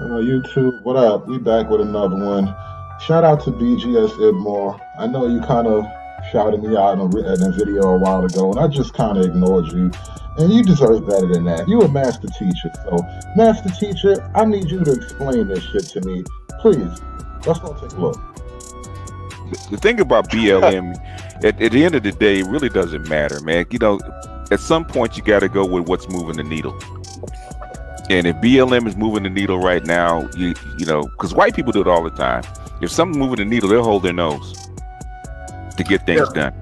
YouTube, what up? We back with another one. Shout out to BGS IBMOR. I know you kind of shouted me out in a video a while ago, and I just kind of ignored you. And you deserve better than that. You a master teacher, so master teacher, I need you to explain this shit to me, please. Let's go take a look. The thing about BLM, at the end of the day, it really doesn't matter, man. You know, at some point you got to go with what's moving the needle. And if BLM is moving the needle right now, you know, because white people do it all the time. If something's moving the needle, they'll hold their nose to get things done.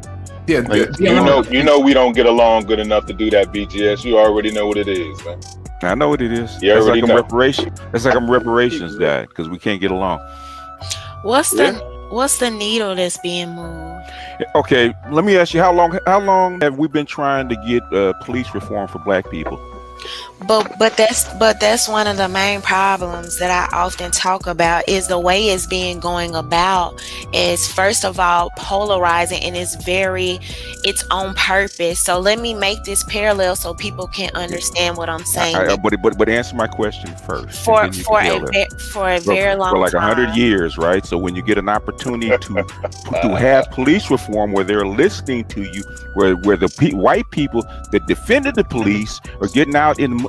Yeah, like, you know, we don't get along good enough to do that, BGS. You already know what it is, man. I know what it is. You That's already like know. That's like I'm reparations dad, because we can't get along. What's the needle that's being moved? Okay, let me ask you, how long have we been trying to get police reform for black people? But that's one of the main problems that I often talk about is the way it's being going about is first of all polarizing, and it's on purpose. So let me make this parallel so people can understand what I'm saying. But answer my question first. For a very long for like time. 100 years, right? So when you get an opportunity to have police reform where they're listening to you, where the white people that defended the police are getting out in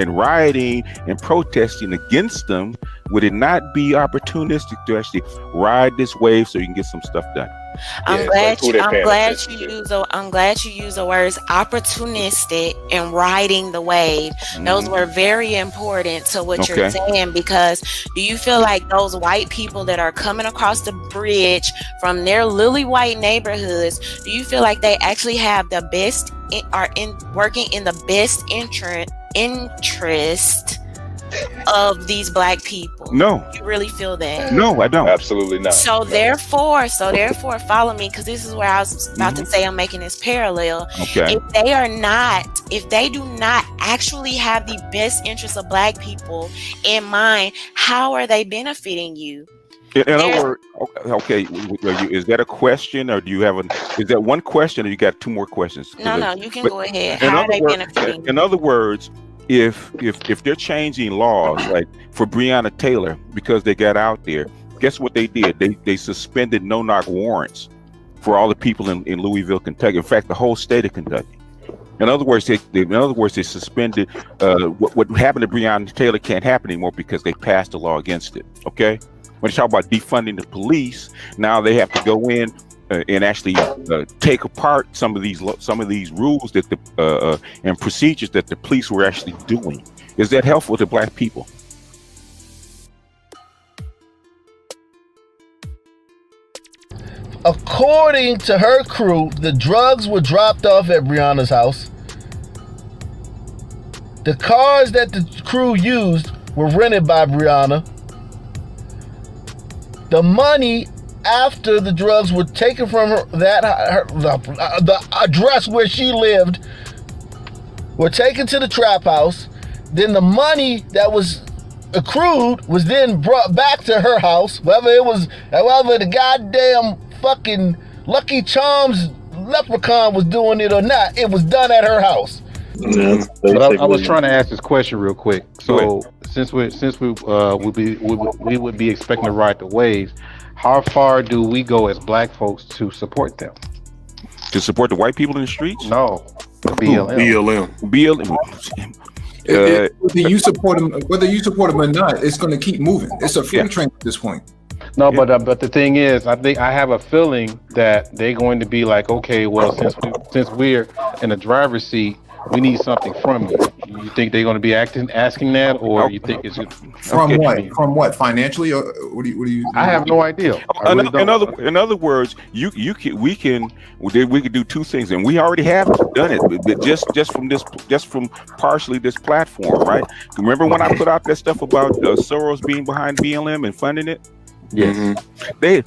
rioting and protesting against them, would it not be opportunistic to actually ride this wave so you can get some stuff done? I'm glad you use the words opportunistic and riding the wave. Those were very important to what you're saying, because do you feel like those white people that are coming across the bridge from their lily white neighborhoods, do you feel like they actually have the best working in the best interest of these black people? No. You really feel that? No, I don't. Absolutely not. So therefore, follow me, because this is where I was about to say I'm making this parallel. Okay. If they do not actually have the best interests of black people in mind, how are they benefiting you? In other words, okay, is that a question, or is that one question, or you got two more questions? No, you can go ahead. How are they benefiting? In other words, if they're changing laws, like for Breonna Taylor, because they got out there, guess what they did? They suspended no-knock warrants for all the people in Louisville, Kentucky. In fact, the whole state of Kentucky. In other words, they suspended what happened to Breonna Taylor can't happen anymore because they passed a law against it. Okay, when you talk about defunding the police, now they have to go in and actually take apart some of these rules that and procedures that the police were actually doing. Is that helpful to black people? According to her crew, the drugs were dropped off at Breonna's house. The cars that the crew used were rented by Breonna. The money after the drugs were taken from her, the address where she lived, were taken to the trap house. Then the money that was accrued was then brought back to her house, whether the goddamn fucking Lucky Charms leprechaun was doing it or not. It was done at her house. But I was trying to ask this question real quick. So since we would be expecting to ride the waves, how far do we go as black folks to support them? To support the white people in the streets? No, BLM. Whether you support them or not, it's going to keep moving. It's a freight train at this point. No, but the thing is, I have a feeling that they're going to be like, okay, well, since we're in the driver's seat, we need something from you. You think they're going to be asking that, or you think it's from what? From what? Financially, or what do you? I have no idea. In other words, we could do two things, and we already have done it, but just from partially this platform, right? Remember when I put out that stuff about Soros being behind BLM and funding it? Yes. They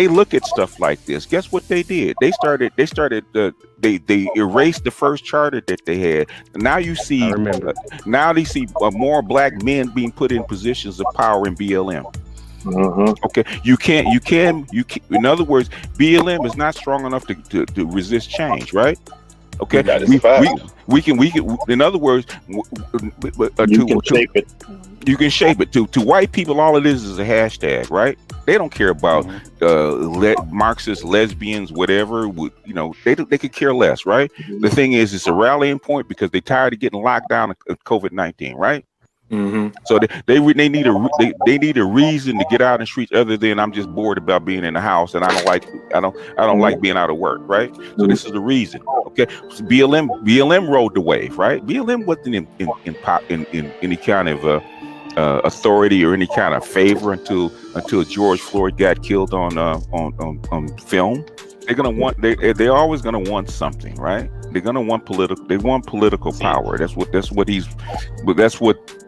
look at stuff like this. Guess what they did? They erased the first charter that they had. Now you see, now they see more black men being put in positions of power in BLM. Okay, you can. In other words, BLM is not strong enough to resist change, right? Okay, That is a fact. we can. In other words, You can shape it. You can shape it. To white people, all it is a hashtag, right? They don't care about Marxist, lesbians, whatever. You know, they could care less, right? The thing is, it's a rallying point because they're tired of getting locked down of COVID-19, right? So they need a reason to get out in the streets other than I'm just bored about being in the house and I don't like being out of work, right? So this is the reason. Okay, so BLM rode the wave, right? BLM wasn't in any kind of authority or any kind of favor until George Floyd got killed on film. They're always gonna want something, right? They're gonna want political power. That's what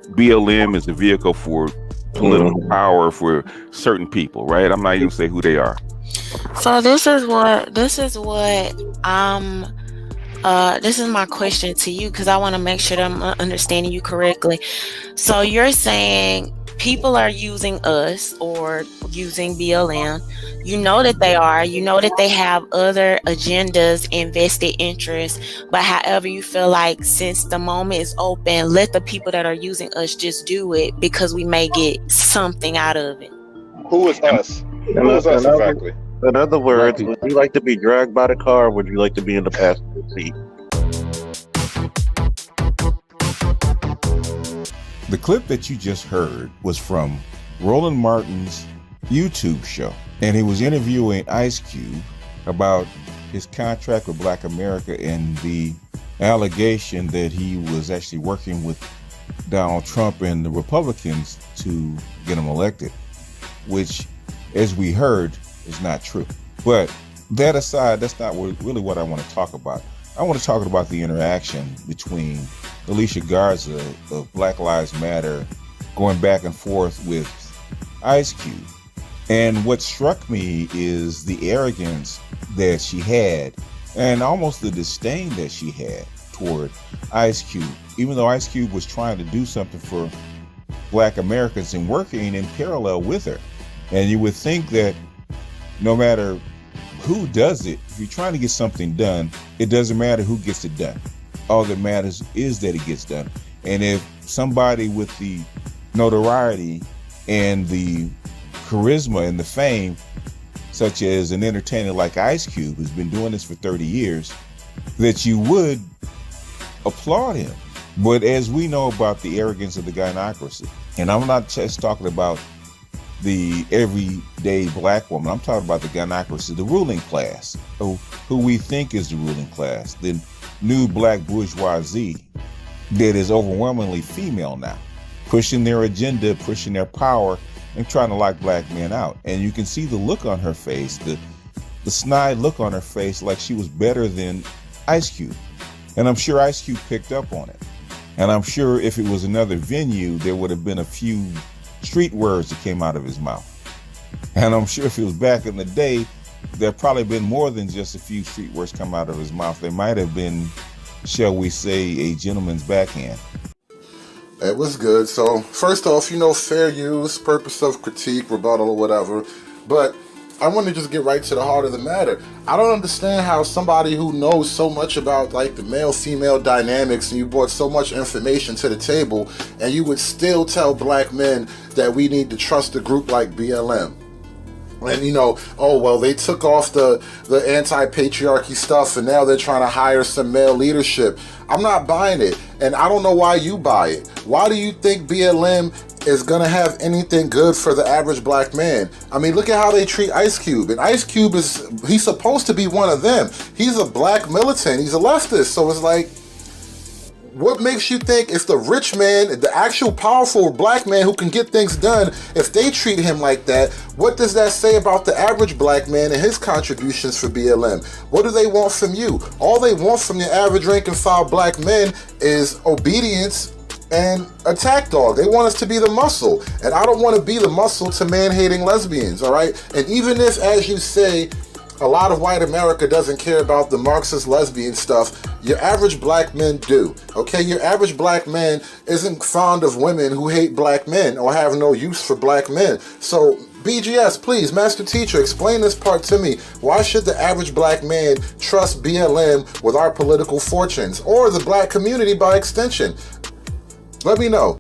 BLM is, a vehicle for political power for certain people, right? I'm not even gonna say who they are. So this is my question to you, because I want to make sure that I'm understanding you correctly. So you're saying people are using us or using BLM. You know that they are. You know that they have other agendas and vested interests. But however, you feel like since the moment is open, let the people that are using us just do it because we may get something out of it. Who is us? Who is us exactly? In other words, would you like to be dragged by the car or would you like to be in the passenger seat? The clip that you just heard was from Roland Martin's YouTube show, and he was interviewing Ice Cube about his contract with Black America and the allegation that he was actually working with Donald Trump and the Republicans to get him elected, which, as we heard, is not true. But that aside, that's not really what I want to talk about. I want to talk about the interaction between Alicia Garza of Black Lives Matter going back and forth with Ice Cube. And what struck me is the arrogance that she had and almost the disdain that she had toward Ice Cube, even though Ice Cube was trying to do something for Black Americans and working in parallel with her. And you would think that no matter who does it, if you're trying to get something done, it doesn't matter who gets it done. All that matters is that it gets done. And if somebody with the notoriety and the charisma and the fame, such as an entertainer like Ice Cube, who's been doing this for 30 years, that you would applaud him. But as we know about the arrogance of the gynocracy, and I'm not just talking about the everyday Black woman, I'm talking about the gynocracy, the ruling class, who we think is the ruling class, the new Black bourgeoisie that is overwhelmingly female now, pushing their agenda, pushing their power, and trying to lock Black men out. And you can see the look on her face, the snide look on her face, like she was better than Ice Cube. And I'm sure Ice Cube picked up on it. And I'm sure if it was another venue, there would have been a few street words that came out of his mouth. And I'm sure if it was back in the day, there probably been more than just a few street words come out of his mouth. There might have been, shall we say, a gentleman's backhand. It was good. So first off, fair use, purpose of critique, rebuttal, or whatever. But I want to just get right to the heart of the matter. I don't understand how somebody who knows so much about like the male-female dynamics, and you brought so much information to the table, and you would still tell Black men that we need to trust a group like BLM. And oh well, they took off the anti-patriarchy stuff and now they're trying to hire some male leadership. I'm not buying it, and I don't know why you buy it. Why do you think BLM is gonna have anything good for the average Black man? I mean, look at how they treat Ice Cube, and Ice Cube he's supposed to be one of them. He's a Black militant, he's a leftist, so it's like, what makes you think if the rich man, the actual powerful Black man who can get things done, if they treat him like that, what does that say about the average Black man and his contributions for BLM? What do they want from you? All they want from your average rank and file Black men is obedience and attack dog. They want us to be the muscle, and I don't want to be the muscle to man-hating lesbians, all right? And even if, as you say, a lot of white America doesn't care about the Marxist lesbian stuff, your average black men do. Okay, your average black man isn't fond of women who hate black men or have no use for black men. So BGS, please, Master Teacher, explain this part to me. Why should the average black man trust BLM with our political fortunes, or the black community by extension? Let me know.